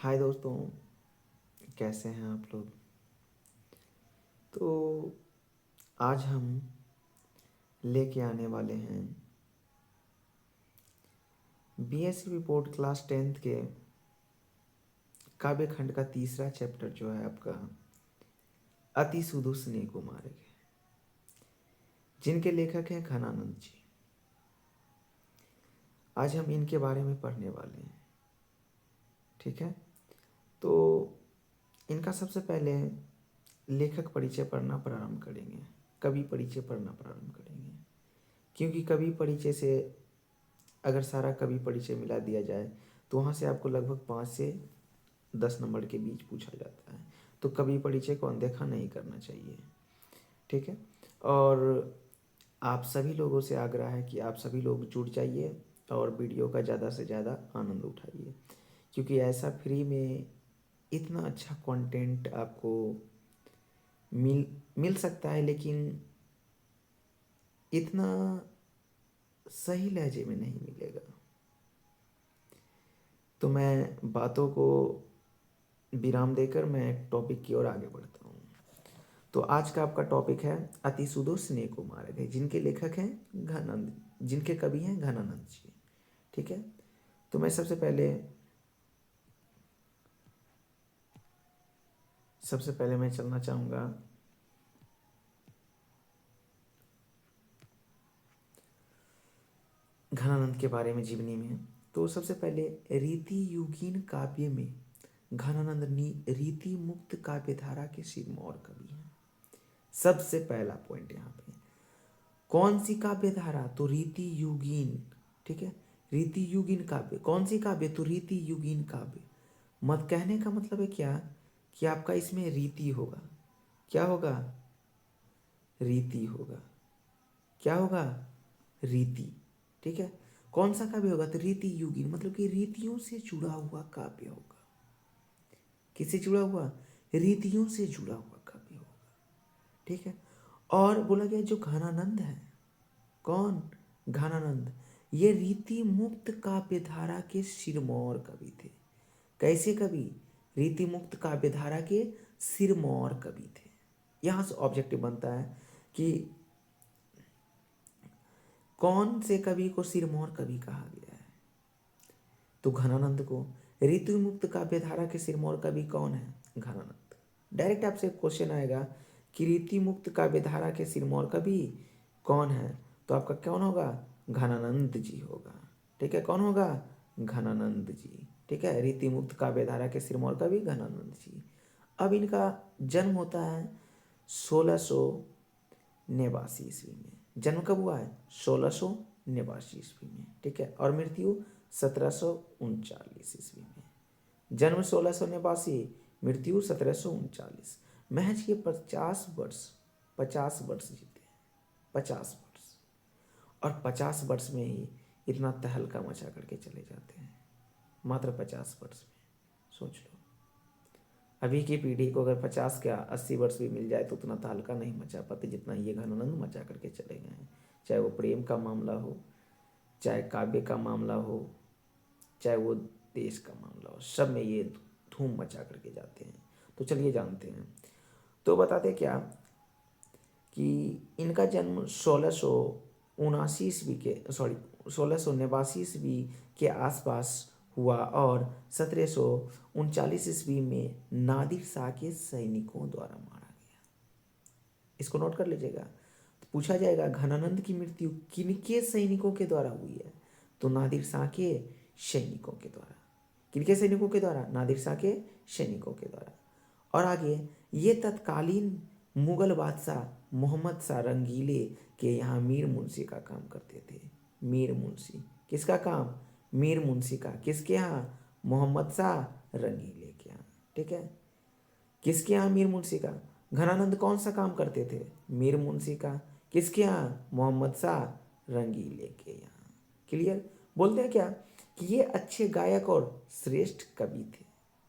हाय दोस्तों, कैसे हैं आप लोग। तो आज हम लेके आने वाले हैं बीएससी बोर्ड क्लास 10th के काव्य खंड का तीसरा चैप्टर जो है आपका अति सुदो स्नेह कुमार, जिनके लेखक हैं घनानंद जी। आज हम इनके बारे में पढ़ने वाले हैं। ठीक है, तो इनका सबसे पहले लेखक परिचय पढ़ना प्रारंभ करेंगे, कवि परिचय पढ़ना प्रारंभ करेंगे, क्योंकि कवि परिचय से अगर सारा कवि परिचय मिला दिया जाए तो वहाँ से आपको लगभग 5 से 10 नंबर के बीच पूछा जाता है। तो कवि परिचय को अनदेखा नहीं करना चाहिए। ठीक है, और आप सभी लोगों से आग्रह है कि आप सभी लोग जुड़ जाइए और वीडियो का ज़्यादा से ज़्यादा आनंद उठाइए, क्योंकि ऐसा फ्री में इतना अच्छा कंटेंट आपको मिल मिल सकता है, लेकिन इतना सही लहजे में नहीं मिलेगा। तो मैं बातों को विराम देकर मैं टॉपिक की ओर आगे बढ़ता हूँ। तो आज का आपका टॉपिक है अति सुदो स्नेह कुमार, जिनके लेखक हैं घनानंद, जिनके कवि हैं घनानंद जी। ठीक है, तो मैं सबसे पहले मैं चलना चाहूँगा घनानंद के बारे में जीवनी में। तो सबसे पहले रीति युगीन काव्य में घनानंद रीति मुक्त काव्यधारा के सिरमौर कवि हैं। सबसे पहला पॉइंट यहाँ पे, कौन सी काव्य धारा? तो रीति युगीन। ठीक है, रीति युगीन काव्य। कौन सी काव्य? तो रीति युगीन काव्य। मत कहने का मतलब है क्या कि आपका इसमें रीति होगा। क्या होगा? रीति होगा। क्या होगा? रीति। ठीक है, कौन सा काव्य होगा? तो रीति युगीन, मतलब कि रीतियों से जुड़ा हुआ काव्य होगा। किससे जुड़ा हुआ? रीतियों से जुड़ा हुआ काव्य होगा। ठीक है, और बोला गया जो घनानंद है, कौन? घनानंद, ये रीति मुक्त काव्यधारा के सिरमौर कवि थे। कैसे कवि? रीति मुक्त काव्यधारा के सिरमौर कवि थे। यहां से ऑब्जेक्टिव बनता है कि कौन से कवि को सिरमौर कवि कहा गया है? तो घनानंद को। रीति मुक्त काव्यधारा के सिरमौर कवि कौन है? घनानंद। डायरेक्ट आपसे क्वेश्चन आएगा कि रीति मुक्त काव्यधारा के सिरमौर कवि कौन है, तो आपका कौन होगा? घनानंद जी होगा। ठीक है, कौन होगा? घनानंद जी। ठीक है, रीति मुक्त काव्यधारा के सिरमौर कवि घनानंद जी। अब इनका जन्म होता है 1689 ईस्वी में। जन्म कब हुआ है? 1689 ईस्वी में। ठीक है, और मृत्यु 1739 ईस्वी में। जन्म 1689, मृत्यु 1739। महज ये 50 वर्ष जीते हैं। 50 वर्ष, और 50 वर्ष में ही इतना तहलका मचा करके चले जाते हैं। मात्र 50 वर्ष में। सोच लो, अभी की पीढ़ी को अगर 50 क्या 80 वर्ष भी मिल जाए तो उतना तहलका नहीं मचा पाते जितना ये घनानंद मचा करके चले गए हैं। चाहे वो प्रेम का मामला हो, चाहे काव्य का मामला हो, चाहे वो देश का मामला हो, सब में ये धूम मचा करके जाते हैं। तो चलिए जानते हैं। तो बताते क्या कि इनका जन्म 1679 ईस्वी के 1689 ईस्वी के आसपास हुआ, और 1739 ईस्वी में नादिर शाह के सैनिकों द्वारा मारा गया। इसको नोट कर लीजिएगा। तो पूछा जाएगा घनानंद की मृत्यु किनके सैनिकों के द्वारा हुई है? तो नादिर शाह के सैनिकों के द्वारा। किनके सैनिकों के द्वारा? नादिर शाह के सैनिकों के द्वारा। और आगे, ये तत्कालीन मुगल बादशाह मोहम्मद शाह रंगीले के यहाँ मीर मुंशी का काम करते थे। मीर मुंशी, किसका काम? मीर मुंशी का। किसके यहाँ? मोहम्मद शाह रंगीले के यहाँ। ठीक है, किसके यहाँ? मीर मुंशी का। घनानंद कौन सा काम करते थे? मीर मुंशी का। किसके यहाँ? मोहम्मद शाह रंगीले के यहाँ। क्लियर? बोलते हैं क्या कि ये अच्छे गायक और श्रेष्ठ कवि थे।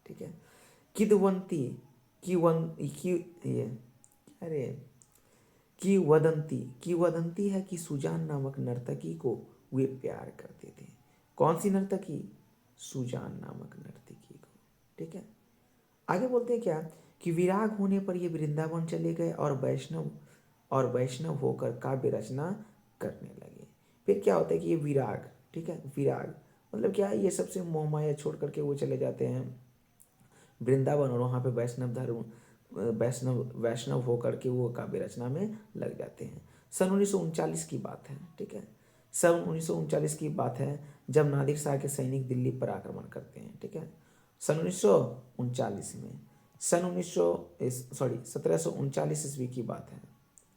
ठीक है, किदवंती की वन की ये अरे की वदंती है कि सुजान नामक नर्तकी को वे प्यार करते थे। कौन सी नर्तकी? सुजान नामक नर्तकी को। ठीक है। आगे बोलते हैं क्या कि विराग होने पर ये वृंदावन चले गए और वैष्णव होकर काव्य रचना करने लगे। फिर क्या होता है कि ये विराग, ठीक है, विराग मतलब क्या है, ये सबसे मोह माया छोड़ करके वो चले जाते हैं वृंदावन और वहाँ पे वैष्णव होकर के वो काव्य रचना में लग जाते हैं। सन 1939 की बात है, ठीक है। सन 1939 की बात है जब नादिर शाह के सैनिक दिल्ली पर आक्रमण करते हैं, ठीक है। सन 1939 में 1739 ईस्वी की बात है।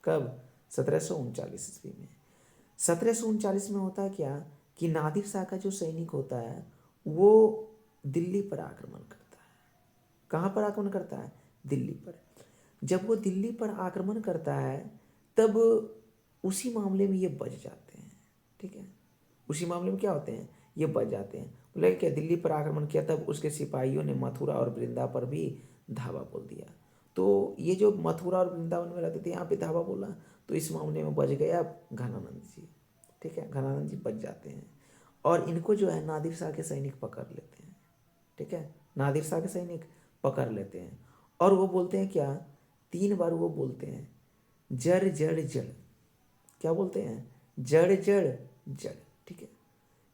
कब? 1739 ईस्वी में। 1739 में होता है क्या कि नादिर शाह का जो सैनिक होता है वो दिल्ली पर आक्रमण करता है। कहाँ पर आक्रमण करता है? दिल्ली पर। जब वो दिल्ली पर आक्रमण करता है तब उसी मामले में ये बच जाते हैं, ठीक है। उसी मामले में क्या होते हैं? ये बच जाते हैं। बोले क्या दिल्ली पर आक्रमण किया, तब उसके सिपाहियों ने मथुरा और वृंदा पर भी धावा बोल दिया। तो ये जो मथुरा और वृंदावन में रहते थे यहाँ पे धावा बोला, तो इस मामले में बच गया घनानंद जी, ठीक है। घनानंद जी बच जाते हैं और इनको जो है नादिर शाह के सैनिक पकड़ लेते हैं, ठीक है। नादिर शाह के सैनिक पकड़ लेते हैं और वो बोलते हैं क्या, 3 बार वो बोलते हैं जड़ जड़ जड़। क्या बोलते हैं? जड़ जड़ जड़, ठीक है।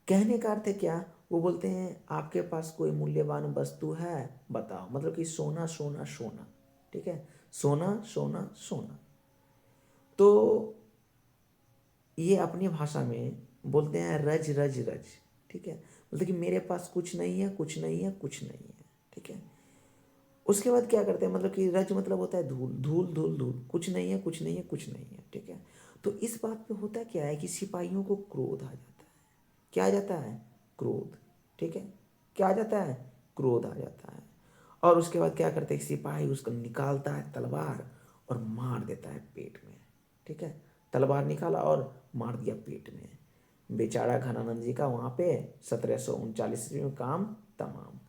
कहने का अर्थ है क्या, वो बोलते हैं आपके पास कोई मूल्यवान वस्तु है बताओ, मतलब कि सोना सोना सोना, ठीक है, सोना सोना सोना। तो ये अपनी भाषा में बोलते हैं रज रज रज, ठीक है। बोलते कि मेरे पास कुछ नहीं है, कुछ नहीं है, कुछ नहीं है, ठीक है। उसके बाद क्या करते हैं, मतलब कि रज मतलब होता है धूल, धूल धूल धूल, कुछ नहीं है, कुछ नहीं है, कुछ नहीं है, ठीक है। तो इस बात पे होता क्या है कि सिपाहियों को क्रोध आ जाता है। क्या आ जाता है? क्रोध, ठीक है। क्या आ जाता है? क्रोध आ जाता है। और उसके बाद क्या करते हैं, सिपाही उसको निकालता है तलवार और मार देता है पेट में, ठीक है। तलवार निकाला और मार दिया पेट में। बेचारा घनानंद जी का वहाँ पे 1739 ईस्वी में काम तमाम।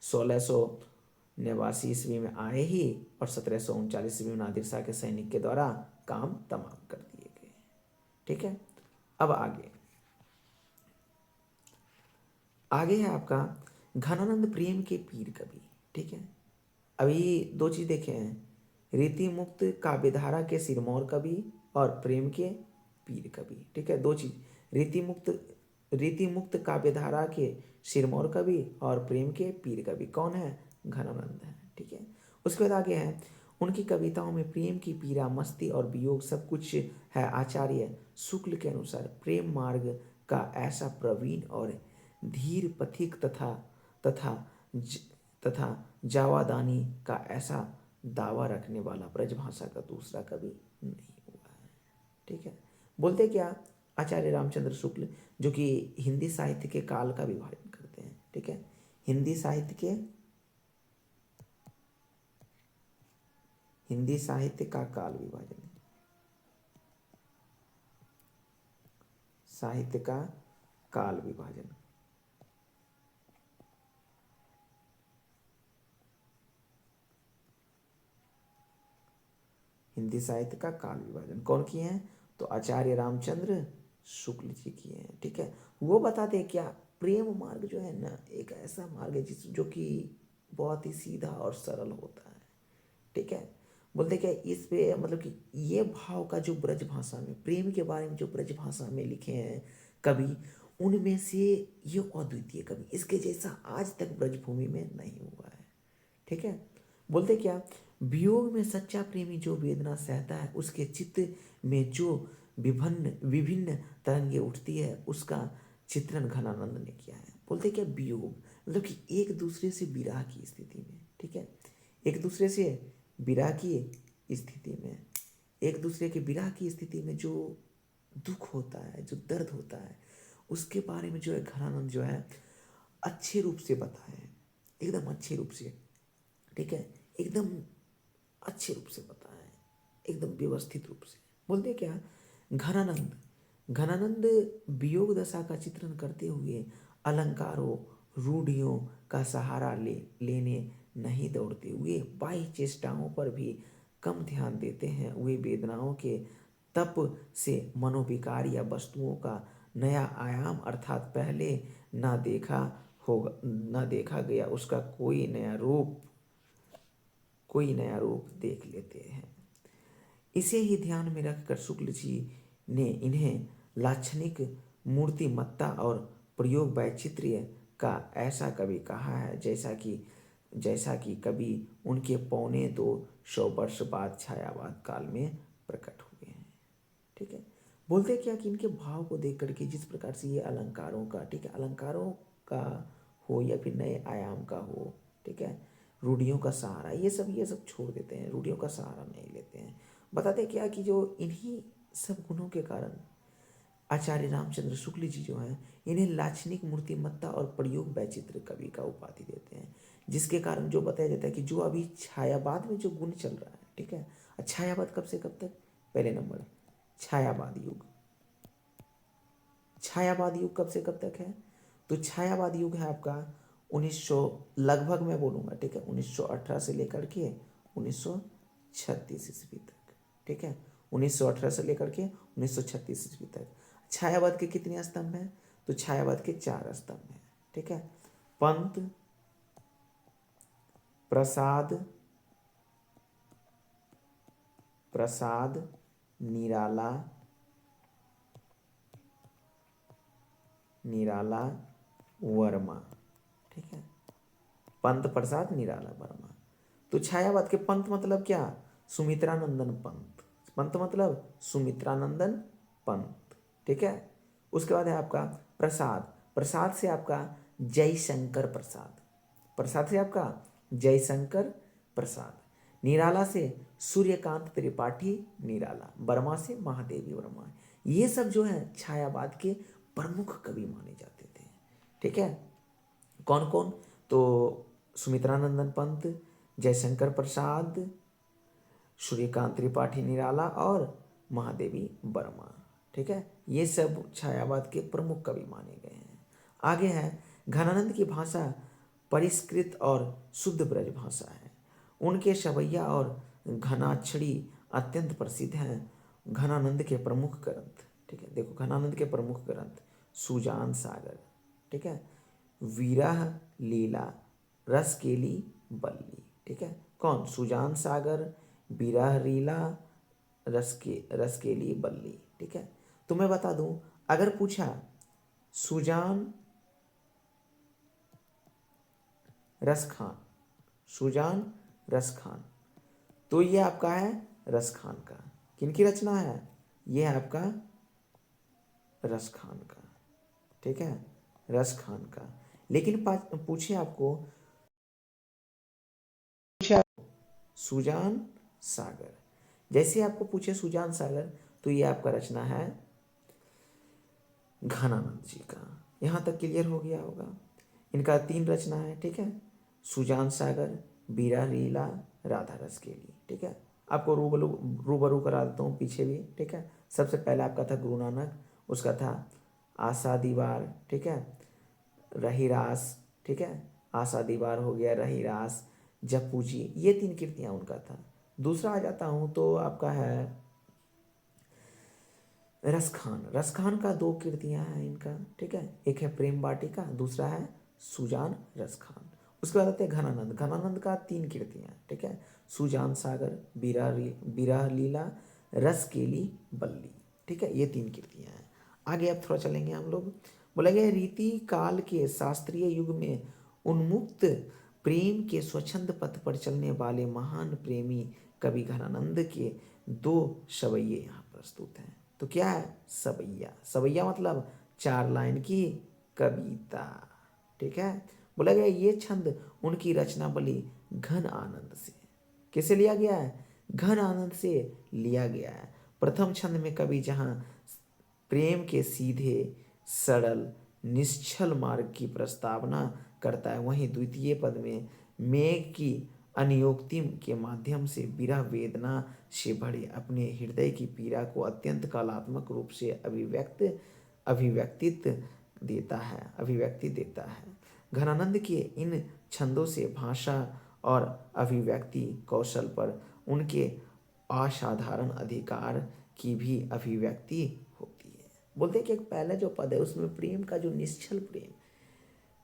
1689 ईस्वी में आए ही और 1739 ईस्वी में नादिर शाह के सैनिक के द्वारा काम तमाम कर दिए गए, ठीक है। अब आगे आगे है आपका घनानंद प्रेम के पीर कवि, ठीक है। अभी 2 चीज़ देखे हैं, रीति मुक्त काव्यधारा के सिरमौर कवि और प्रेम के पीर कवि, ठीक है। 2 चीज़, रीति मुक्त काव्यधारा के सिरमौर कवि और प्रेम के पीर कवि कौन है? घनानंद है, ठीक है। उसके बाद आगे है उनकी कविताओं में प्रेम की पीड़ा, मस्ती और वियोग सब कुछ है। आचार्य शुक्ल के अनुसार प्रेम मार्ग का ऐसा प्रवीण और धीर पथिक तथा ज, तथा जावादानी का ऐसा दावा रखने वाला ब्रजभाषा का दूसरा कवि नहीं हुआ है, ठीक है। बोलते क्या, आचार्य रामचंद्र शुक्ल जो कि हिंदी साहित्य के काल का विभाजन करते हैं, ठीक है। हिंदी साहित्य का काल विभाजन, साहित्य का काल विभाजन। हिंदी साहित्य का काल विभाजन कौन किए हैं? तो आचार्य रामचंद्र शुक्ल जी किए हैं, ठीक है। वो बताते हैं क्या, प्रेम मार्ग जो है ना, एक ऐसा मार्ग है जो कि बहुत ही सीधा और सरल होता है, ठीक है। बोलते क्या, इस पे मतलब कि ये भाव का जो ब्रज भाषा में प्रेम के बारे में जो ब्रज भाषा में लिखे हैं कवि, उनमें से ये अद्वितीय कवि, इसके जैसा आज तक ब्रजभूमि में नहीं हुआ है, ठीक है। बोलते क्या, वियोग में सच्चा प्रेमी जो वेदना सहता है, उसके चित्त में जो विभिन्न विभिन्न तरंगे उठती है, उसका चित्रण घनानंद ने किया है। बोलते क्या, वियोग मतलब कि एक दूसरे से विरह की स्थिति में, ठीक है, एक दूसरे से विरह की स्थिति में, एक दूसरे के विरह की स्थिति में जो दुख होता है, जो दर्द होता है, उसके बारे में जो है घनानंद जो है अच्छे रूप से बताए हैं, एकदम अच्छे रूप से, ठीक है, एकदम अच्छे रूप से बताएं, एकदम व्यवस्थित रूप से। बोलते क्या, घनानंद घनानंद वियोग दशा का चित्रण करते हुए अलंकारों रूढ़ियों का सहारा लेने नहीं दौड़ते, हुए बाह्य चेष्टाओं पर भी कम ध्यान देते हैं। वे वेदनाओं के तप से मनोविकार या वस्तुओं का नया आयाम अर्थात पहले ना देखा होगा न देखा गया उसका कोई नया रूप देख लेते हैं। इसे ही ध्यान में रखकर शुक्ल जी ने इन्हें लाक्षणिक मूर्तिमत्ता और प्रयोग वैचित्र्य का ऐसा कभी कहा है जैसा कि कभी उनके 250 वर्ष बाद छायावाद काल में प्रकट हुए हैं। ठीक है, बोलते क्या कि इनके भाव को देख करके जिस प्रकार से ये अलंकारों का, ठीक है, अलंकारों का हो या फिर नए आयाम का हो, ठीक है, रूढ़ियों का सहारा, ये सब छोड़ देते हैं, रूढ़ियों का सहारा नहीं लेते हैं। बताते क्या कि जो इन्हीं सब गुणों के कारण आचार्य रामचंद्र शुक्ल जी जो हैं इन्हें लाक्षणिक मूर्तिमत्ता और प्रयोग वैचित्र कवि का उपाधि देते हैं, जिसके कारण जो बताया जाता है कि जो अभी छायावाद में जो गुण चल रहा है, ठीक है, छायावाद कब से कब तक, पहले नंबर छायावाद युग। छायावाद युग कब से कब तक है, तो छायावाद युग है आपका 1900 लगभग मैं बोलूँगा, ठीक है, 1918 से लेकर के 1936 ईस्वी तक, ठीक है, 1918 से लेकर के 1936 ईस्वी तक। छायावाद के कितने स्तंभ हैं, तो छायावाद के 4 स्तंभ हैं, ठीक है, पंत, प्रसाद, निराला वर्मा, ठीक है, पंत, प्रसाद, निराला वर्मा। तो छायावाद के पंत मतलब क्या, सुमित्रानंदन पंत, पंत मतलब सुमित्रानंदन पंत, ठीक है। उसके बाद है आपका प्रसाद, प्रसाद से आपका जयशंकर प्रसाद, प्रसाद से आपका जयशंकर प्रसाद। निराला से सूर्यकांत त्रिपाठी निराला, वर्मा से महादेवी वर्मा। ये सब जो है छायावाद के प्रमुख कवि माने जाते थे, ठीक है। कौन कौन, तो सुमित्रानंदन पंत, जयशंकर प्रसाद, सूर्यकांत त्रिपाठी निराला और महादेवी वर्मा, ठीक है। ये सब छायावाद के प्रमुख कवि माने गए हैं। आगे है घनानंद की भाषा परिष्कृत और शुद्ध ब्रज भाषा है। उनके सवैया और घनाक्षरी अत्यंत प्रसिद्ध हैं। घनानंद के प्रमुख ग्रंथ, ठीक है, देखो घनानंद के प्रमुख ग्रंथ सुजान सागर, ठीक है, विरह लीला, रसकेली बल्ली, ठीक है। कौन, सुजान सागर, विरह लीला, रसकेली बल्ली, ठीक है। तो मैं बता दूं, अगर पूछा सुजान रसखान, सुजान रसखान, तो ये आपका है रसखान का, किनकी रचना है, ये है आपका रसखान का, ठीक है, रसखान का। लेकिन पूछे आपको सुजान सागर, जैसे आपको पूछे सुजान सागर, तो ये आपका रचना है घनानंद जी का। यहाँ तक क्लियर हो गया होगा। इनका 3 रचना है, ठीक है, सुजान सागर, बीरा लीला, राधा रसकेली, ठीक है। आपको रूबरू करा देता हूँ पीछे भी, ठीक है। सबसे पहला आपका था गुरु नानक, उसका था आशा दीवार, ठीक है, रहीरास, ठीक है, आशा दीवार हो गया, रहीरास, जप्पू जी, ये 3 कृतियाँ उनका था। दूसरा आ जाता हूँ तो आपका है रसखान, रसखान का 2 कृतियाँ हैं इनका, ठीक है, एक है प्रेम वाटिका, दूसरा है सुजान रसखान। उसके बाद आते हैं घनानंद, घनानंद का 3 कृतियाँ, ठीक है, सुजान सागर, विरह लीला, रसकेली बल्ली, ठीक है, ये 3 कृतियाँ हैं। आगे अब थोड़ा चलेंगे हम लोग, बोलेंगे रीति काल के शास्त्रीय युग में उन्मुक्त प्रेम के स्वच्छंद पथ पर चलने वाले महान प्रेमी कवि घनानंद के 2 सवैये यहाँ प्रस्तुत हैं। तो क्या है, सवैया, सवैया मतलब 4 लाइन की कविता, ठीक है। बोला गया ये छंद उनकी रचना बली घन आनंद से, किसे लिया गया है, घन आनंद से लिया गया है। प्रथम छंद में कवि जहाँ प्रेम के सीधे सरल निश्चल मार्ग की प्रस्तावना करता है, वहीं द्वितीय पद में मेघ की अनियोक्ति के माध्यम से विरह वेदना से भरे अपने हृदय की पीड़ा को अत्यंत कलात्मक रूप से अभिव्यक्ति देता है। घनानंद के इन छंदों से भाषा और अभिव्यक्ति कौशल पर उनके असाधारण अधिकार की भी अभिव्यक्ति होती है। बोलते हैं कि एक पहला जो पद है उसमें प्रेम का जो निश्चल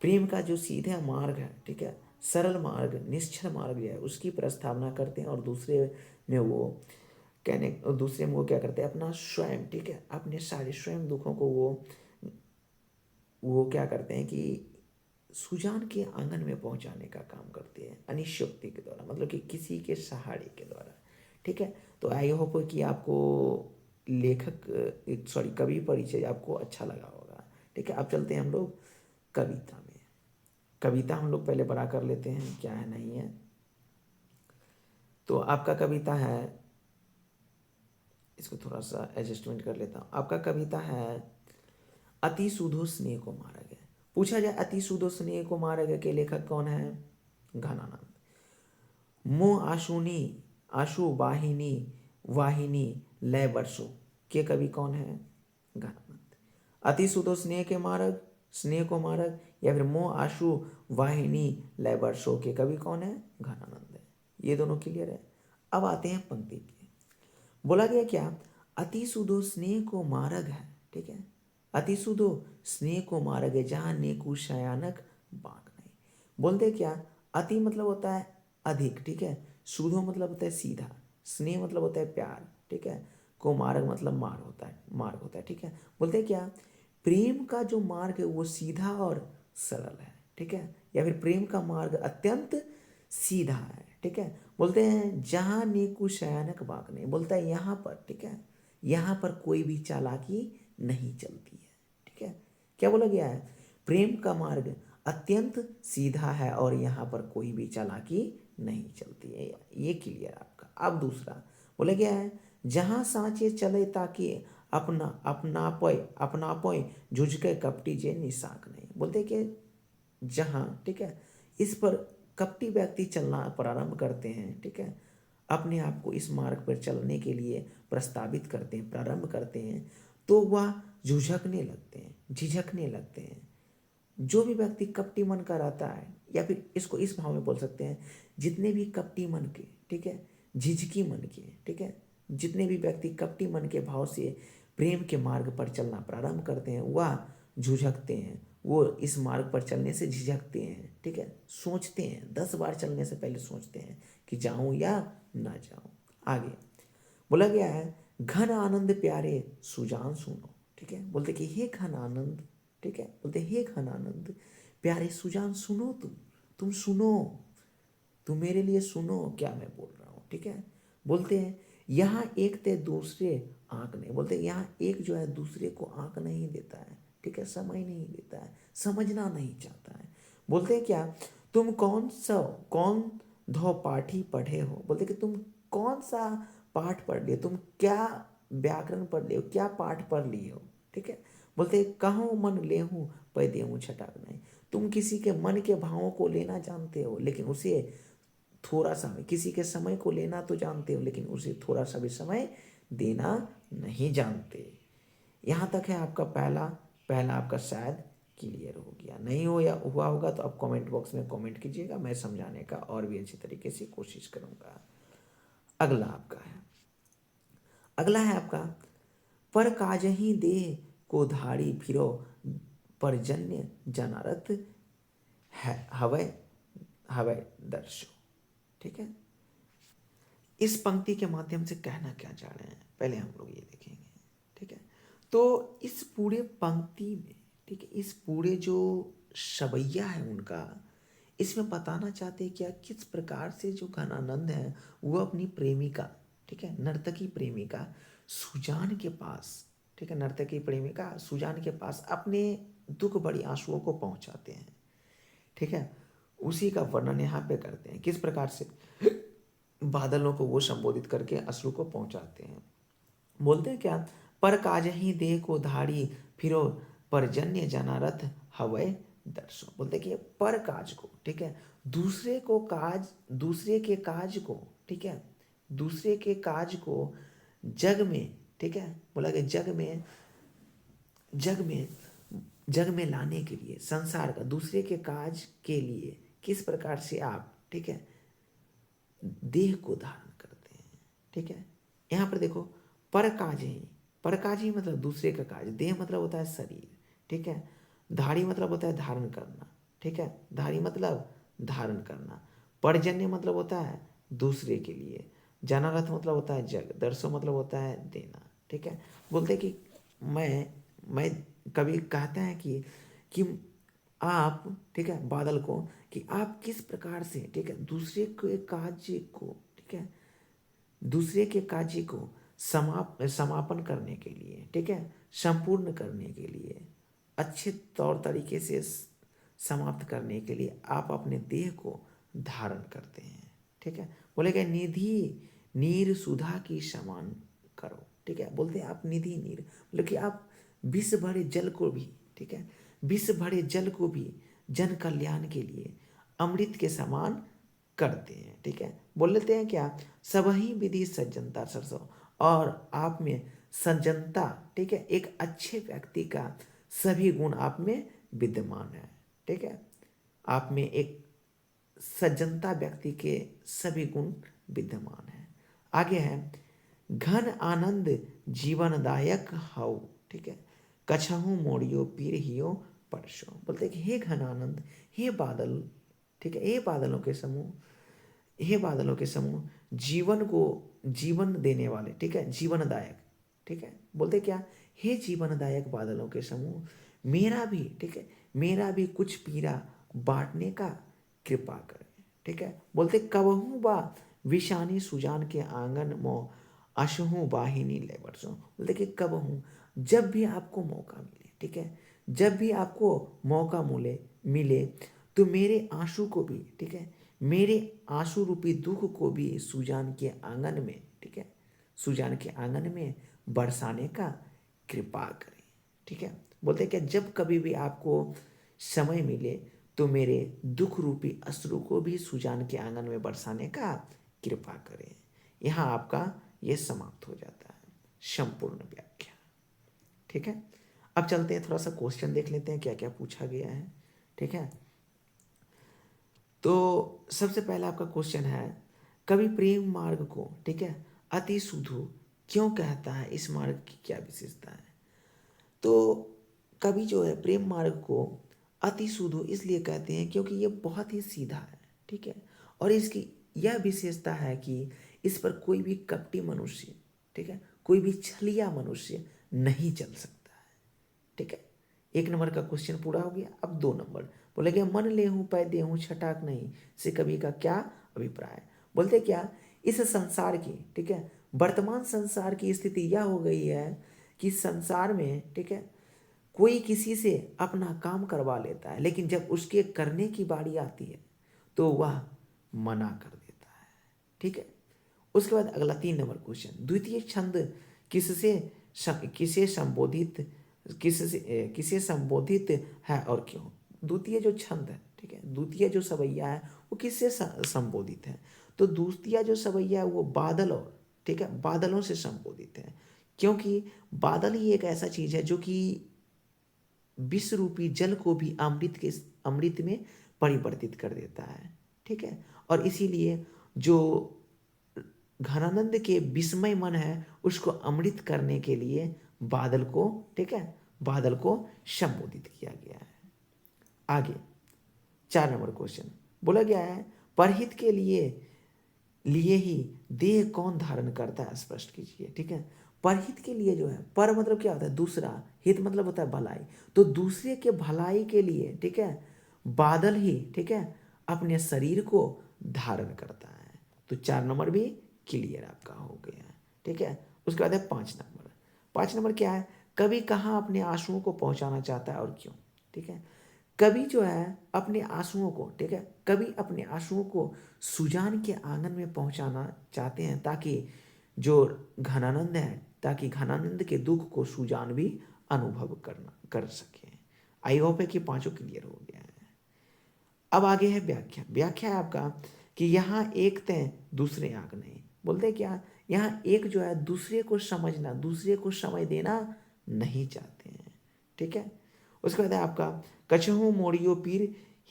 प्रेम का जो सीधा मार्ग है, ठीक है, सरल मार्ग, निश्चल मार्ग है, उसकी प्रस्तावना करते हैं। और दूसरे में वो क्या करते हैं, अपना स्वयं, ठीक है, अपने सारे स्वयं दुखों को वो क्या करते हैं कि सुजान के आंगन में पहुंचाने का काम करते हैं अनिश्चोक्ति के द्वारा, मतलब कि किसी के सहारे के द्वारा, ठीक है। तो आई होप कि आपको कवि परिचय आपको अच्छा लगा होगा, ठीक है। अब चलते हैं हम लोग कविता में। कविता हम लोग पहले पढ़ा कर लेते हैं क्या है नहीं है। तो आपका कविता है, इसको थोड़ा सा एडजस्टमेंट कर लेता हूँ। आपका कविता है अति सुधो स्नेह को मारा गया। पूछा जाए अति सुधो स्नेह को मारा गया के लेखक कौन है? घनानंद। मोह आशुनी आशु वाहिनी वाहिनी लय वर्षो के कवि कौन है? घनानंद। अति सुधो स्नेह के मार्ग, स्नेह को मार्ग, या फिर मोह आशु वाहिनी लय वर्षो के कवि कौन है? घनानंद है। ये दोनों क्लियर है। अब आते हैं पंक्ति पे। बोला गया क्या? अति सुधो स्नेह को मार्ग है, ठीक है। अति सुधो स्नेह को मार्ग है, जहां नेकु शयानक बाक नहीं। बोलते क्या? अति मतलब होता है अधिक, ठीक है। सुधो मतलब होता है सीधा, स्नेह मतलब होता है प्यार, ठीक है। को मार्ग मतलब मार्ग होता है, ठीक है। बोलते क्या? प्रेम का जो मार्ग है वो सीधा और सरल है, ठीक है। या फिर प्रेम का मार्ग अत्यंत सीधा है, ठीक है। बोलते हैं जहां नेकु शयानक बाक नहीं, बोलता है यहाँ पर, ठीक है, यहाँ पर कोई भी चालाकी नहीं चलती है, ठीक है। क्या बोला गया है? प्रेम का मार्ग अत्यंत सीधा है और यहाँ पर कोई भी चालाकी नहीं चलती है। ये क्लियर आपका। अब दूसरा बोला गया है जहाँ सांचे चले ताकि अपना पोय झुझके कपटी जे निशाक नहीं। बोलते कि जहाँ, ठीक है, इस पर कपटी व्यक्ति चलना प्रारंभ करते हैं, ठीक है, अपने आप को इस मार्ग पर चलने के लिए प्रस्तावित करते हैं, प्रारंभ करते हैं, तो वह झुझकने लगते हैं, झिझकने लगते हैं। जो भी व्यक्ति कपटी मन का रहता है, या फिर इसको इस भाव में बोल सकते हैं, जितने भी कपटी मन के, ठीक है, झिझकी मन के, ठीक है, जितने भी व्यक्ति कपटी मन के भाव से प्रेम के मार्ग पर चलना प्रारंभ करते हैं वह झुझकते हैं, वो इस मार्ग पर चलने से झिझकते हैं, ठीक है। सोचते हैं, 10 बार चलने से पहले सोचते हैं कि जाऊं या ना जाऊं। आगे बोला गया है घन आनंद प्यारे सुजान सुनो, ठीक है। बोलते कि हे घन आनंद, ठीक है, बोलते हे घन आनंद प्यारे सुजान सुनो, तुम सुनो, तुम मेरे लिए सुनो क्या मैं बोल रहा हूँ, ठीक है। बोलते हैं यहाँ एक ते दूसरे आंक नहीं, बोलते यहाँ एक जो है दूसरे को आंक नहीं देता है, ठीक है, समय नहीं देता है, समझना नहीं चाहता है। बोलते हैं क्या? तुम कौन धो पाठी पढ़े हो। बोलते कि तुम कौन सा पाठ पढ़ लिए, तुम क्या व्याकरण पढ़ लिए हो, क्या पाठ पढ़ लिए हो, ठीक है। बोलते कहो मन ले हूँ पै देहूँ छटाक नहीं। तुम किसी के मन के भावों को लेना जानते हो, लेकिन उसे थोड़ा सा, किसी के समय को लेना तो जानते हो, लेकिन उसे थोड़ा सा भी समय देना नहीं जानते। यहाँ तक है आपका पहला आपका शायद क्लियर हो गया। नहीं हो या हुआ होगा तो आप कमेंट बॉक्स में कमेंट कीजिएगा, मैं समझाने का और भी अच्छी तरीके से कोशिश करूँगा। अगला है आपका पर काजही देह को धारी फिरो परजन्य जनारत है हवै हवै दर्शो, ठीक है। इस पंक्ति के माध्यम से कहना क्या चाह रहे हैं पहले हम लोग ये देखेंगे, ठीक है। तो इस पूरे पंक्ति में, ठीक है, इस पूरे जो सवैया है उनका, इसमें बताना चाहते हैं क्या, किस प्रकार से जो घनानंद है वो अपनी प्रेमिका, ठीक है, नर्तकी प्रेमिका सुजान के पास, ठीक है, नर्तकी प्रेमिका सुजान के पास अपने दुख बड़ी आंसुओं को पहुंचाते हैं, ठीक है। उसी का वर्णन यहाँ पे करते हैं किस प्रकार से बादलों को वो संबोधित करके अश्रु को पहुंचाते हैं। बोलते हैं क्या? पर काज ही देह को धारी फिरो परजन्य जनारथ हवै दर्शो। बोलते कि पर काज को, ठीक है, दूसरे के काज को, ठीक है, दूसरे के काज को जग में, ठीक है, बोला कि जग में लाने के लिए, संसार का दूसरे के काज के लिए किस प्रकार से आप, ठीक है, देह को धारण करते हैं, ठीक है। यहाँ पर देखो पर काज ही मतलब दूसरे का काज, देह मतलब होता है शरीर, ठीक है, धारी मतलब होता है धारण करना, ठीक है। धारी मतलब धारण करना। पर्जन्य मतलब होता है दूसरे के लिए। जनारथ मतलब होता है जग। दर्शो मतलब होता है देना, ठीक है। बोलते कि मैं कभी कहते हैं कि आप, ठीक है, बादल को, कि आप किस प्रकार से, ठीक है, दूसरे के कार्य को, ठीक है, दूसरे के कार्य को समापन करने के लिए, ठीक है, संपूर्ण करने के लिए, अच्छे तौर तरीके से समाप्त करने के लिए आप अपने देह को धारण करते हैं, ठीक है। बोलेगा निधि नीर सुधा की समान करो, ठीक है। बोलते हैं आप निधि नीर, मतलब कि आप विष भरे जल को भी, ठीक है, विष भरे जल को भी जन कल्याण के लिए अमृत के समान करते हैं, ठीक है। बोल लेते हैं क्या, सबही विधि सज्जनता सरसों, और आप में सज्जनता, ठीक है, एक अच्छे व्यक्ति का सभी गुण आप में विद्यमान है, ठीक है। आप में एक सज्जनता व्यक्ति के सभी गुण विद्यमान है। आगे है घन आनंद जीवनदायक हऊ, ठीक है, कछहु मोड़ियो पीर हियो परसों। बोलते हैं कि हे घन आनंद, हे बादल, ठीक है, हे बादलों के समूह, हे बादलों के समूह, जीवन को जीवन देने वाले, ठीक है, जीवनदायक, ठीक है। बोलते क्या, हे जीवनदायक बादलों के समूह, मेरा भी, ठीक है, मेरा भी कुछ पीरा बांटने का कृपा करें, ठीक है। बोलते कबहू बा विषानी सुजान के आंगन मो अशहू वाहिनी ले बरसों। बोलते कि कबहू, जब भी आपको मौका मिले, ठीक है, जब भी आपको मौका मिले तो मेरे आंसू को भी, ठीक है, मेरे आंसू रूपी दुख को भी सुजान के आंगन में, ठीक है, सुजान के आंगन में बरसाने का कृपा करें, ठीक है। बोलते कि जब कभी भी आपको समय मिले तो मेरे दुख रूपी अश्रु को भी सुजान के आंगन में बरसाने का कृपा करें। यहाँ आपका ये समाप्त हो जाता है संपूर्ण व्याख्या, ठीक है। अब चलते हैं, थोड़ा सा क्वेश्चन देख लेते हैं क्या क्या पूछा गया है, ठीक है। तो सबसे पहला आपका क्वेश्चन है, कवि प्रेम मार्ग को, ठीक है, अति शुद्ध क्यों कहता है, इस मार्ग की क्या विशेषता है। तो कवि जो है प्रेम मार्ग को अति शुद्ध इसलिए कहते हैं क्योंकि ये बहुत ही सीधा है, ठीक है, और इसकी यह विशेषता है कि इस पर कोई भी कपटी मनुष्य, ठीक है, कोई भी छलिया मनुष्य नहीं चल सकता है, ठीक है। एक नंबर का क्वेश्चन पूरा हो गया। अब 2 नंबर, बोले क्या, मन ले हूँ पै दे हूँ छटाक नहीं से कवि का क्या अभिप्राय। बोलते क्या, इस संसार की, ठीक है, वर्तमान संसार की स्थिति यह हो गई है कि संसार में, ठीक है, कोई किसी से अपना काम करवा लेता है, लेकिन जब उसके करने की बारी आती है तो वह मना कर देता है, ठीक है। उसके बाद अगला 3 नंबर क्वेश्चन, द्वितीय छंद किससे किसे संबोधित किसे संबोधित है और क्यों। द्वितीय जो छंद है, ठीक है, द्वितीय जो सवैया है वो किससे संबोधित है। तो द्वितीय जो सवैया है वो बादलों, ठीक है, बादलों से संबोधित है, क्योंकि बादल ही एक ऐसा चीज है जो कि विष रूपी जल को भी अमृत में परिवर्तित कर देता है, ठीक है। और इसीलिए जो घनानंद के विस्मय मन है उसको अमृत करने के लिए बादल को, ठीक है, बादल को संबोधित किया गया है। आगे 4 नंबर क्वेश्चन बोला गया है, परहित के लिए ही देह कौन धारण करता है, स्पष्ट कीजिए, ठीक है। परहित के लिए जो है, पर मतलब क्या होता है दूसरा, हित मतलब होता है भलाई, तो दूसरे के भलाई के लिए, ठीक है, बादल ही, ठीक है, अपने शरीर को धारण करता है। तो 4 नंबर भी क्लियर आपका हो गया, ठीक है। उसके बाद है 5 नंबर। 5 नंबर क्या है, कवि कहाँ अपने आंसुओं को पहुंचाना चाहता है और क्यों, ठीक है। कवि जो है अपने आंसुओं को, ठीक है, कवि अपने आंसुओं को सुजान के आंगन में पहुंचाना चाहते हैं ताकि जो घनानंद है, ताकि घनानंद के दुख को सुजान भी अनुभव कर सके। आई होप है कि पांचों क्लियर हो गया है। अब आगे है व्याख्या। व्याख्या है आपका कि यहाँ एक तय दूसरे आग नहीं। बोलते क्या, यहाँ एक जो है दूसरे को समझना, दूसरे को समय देना नहीं चाहते हैं, ठीक है। उसके बाद है आपका कछहू मोड़ियो पीर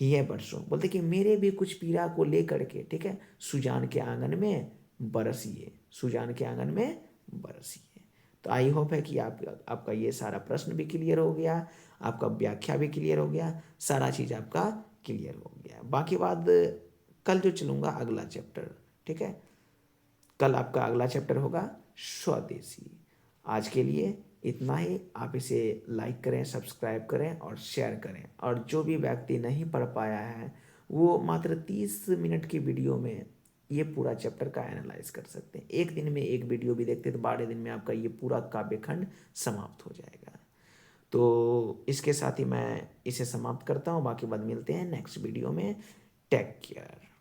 ही है बरसों। बोलते कि मेरे भी कुछ पीड़ा को लेकर के, ठीक है, सुजान के आंगन में बरसिए, सुजान के आंगन में बरसिए। तो आई होप है कि आपका ये सारा प्रश्न भी क्लियर हो गया, आपका व्याख्या भी क्लियर हो गया, सारा चीज़ आपका क्लियर हो गया। बाकी बात कल जो चलूँगा अगला चैप्टर, ठीक है, कल आपका अगला चैप्टर होगा स्वदेशी। आज के लिए इतना ही। आप इसे लाइक करें, सब्सक्राइब करें और शेयर करें। और जो भी व्यक्ति नहीं पढ़ पाया है वो मात्र 30 मिनट की वीडियो में ये पूरा चैप्टर का एनालाइज कर सकते हैं। एक दिन में एक वीडियो भी देखते तो 12 दिन में आपका ये पूरा काव्यखंड समाप्त हो जाएगा। तो इसके साथ ही मैं इसे समाप्त करता हूँ। बाकी बाद मिलते हैं नेक्स्ट वीडियो में। Take care.